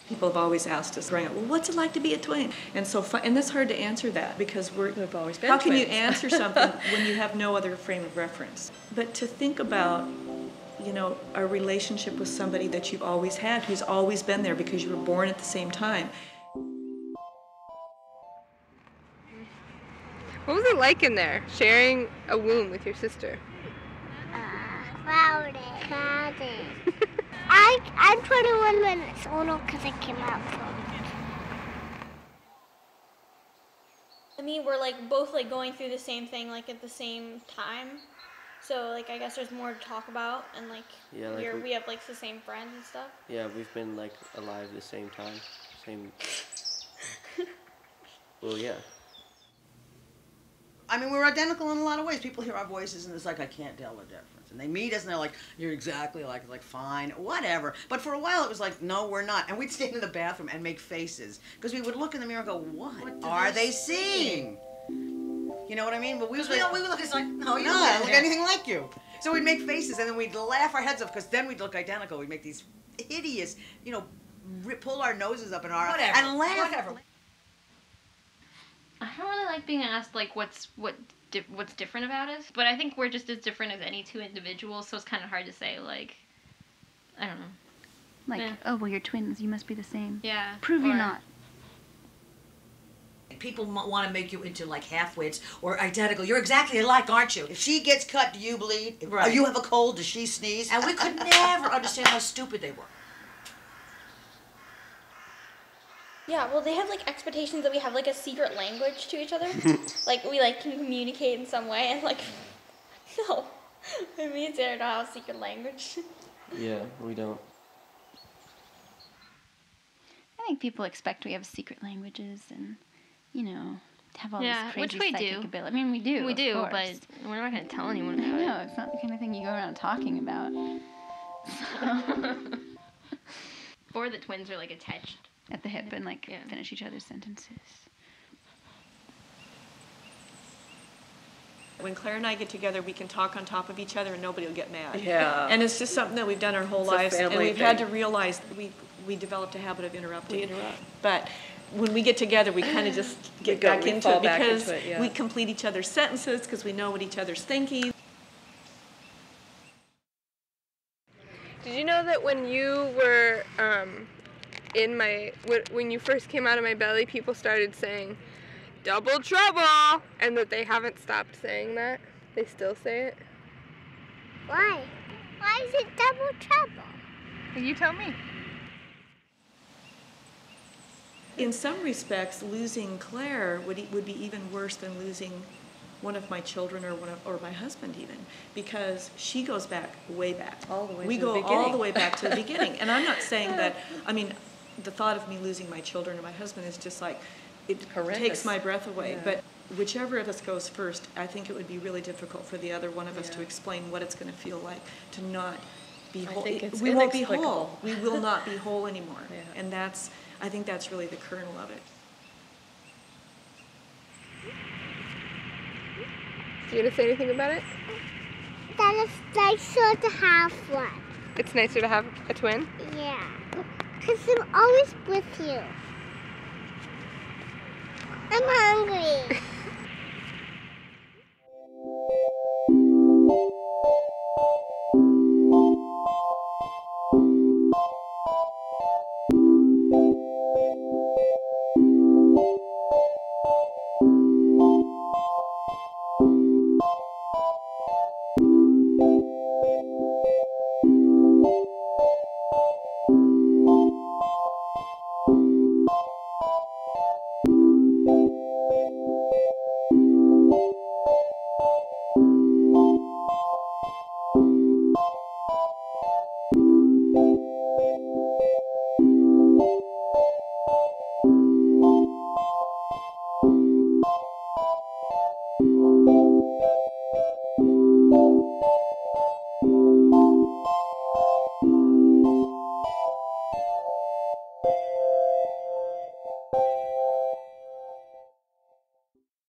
People have always asked us growing up, well, what's it like to be a twin? And so, and it's hard to answer that because we've always been twins. How can you answer something when you have no other frame of reference? But to think about, you know, a relationship with somebody that you've always had, who's always been there because you were born at the same time. What was it like in there, sharing a womb with your sister? Crowded. I'm 21 minutes older because I came out from it. I mean, we're like both like going through the same thing like at the same time. So like I guess there's more to talk about, and like, yeah, like we have like the same friends and stuff. Yeah, we've been like alive at the same time. Well, yeah. I mean, we're identical in a lot of ways. People hear our voices and it's like, I can't tell the difference. And they meet us and they're like, you're exactly like fine, whatever. But for a while it was like, no, we're not. And we'd stand in the bathroom and make faces. Because we would look in the mirror and go, what are they seeing? You know what I mean? But we would look, it's like, no, you don't look anything like you. So we'd make faces and then we'd laugh our heads off because then we'd look identical. We'd make these hideous, you know, pull our noses up in our eyes and laugh. Whatever. I don't really like being asked like what's different about us, but I think we're just as different as any two individuals, so it's kind of hard to say, like, I don't know. Like, oh, well, you're twins, you must be the same. Yeah. Prove you're not. People want to make you into like half-wits or identical. You're exactly alike, aren't you? If she gets cut, do you bleed? Right. Or you have a cold, does she sneeze? And we could never understand how stupid they were. Yeah, well, they have like expectations that we have like a secret language to each other. Like we like can communicate in some way, and like, no, me and Sarah don't have a secret language. Yeah, we don't. I think people expect we have secret languages and, you know, have all this crazy which we psychic do. ability. I mean, we do. We do, course. but we're not going to tell anyone about it. No, it's not the kind of thing you go around talking about. So. Or the twins are like attached at the hip and like finish each other's sentences. When Claire and I get together, we can talk on top of each other and nobody will get mad. Yeah. And it's just something that we've done our whole lives, and we've had to realize we developed a habit of interrupting. We interrupt. But when we get together, we kind of just get back into it because we complete each other's sentences because we know what each other's thinking. Did you know that when you were when you first came out of my belly, people started saying, "Double trouble," and that they haven't stopped saying that? They still say it. Why? Why is it double trouble? You tell me. In some respects, losing Claire would be even worse than losing one of my children or my husband even, because she goes back, way back. All the way we to go the beginning. all the way back to the beginning. And I'm not saying that, I mean, the thought of me losing my children or my husband is just like, it takes my breath away. Yeah. But whichever of us goes first, I think it would be really difficult for the other one of us to explain what it's going to feel like to not be whole. We won't be whole. We will not be whole anymore. Yeah. And I think that's really the kernel of it. You gonna say anything about it? That it's nicer to have one. It's nicer to have a twin? Yeah. Because I'm always with you. I'm hungry.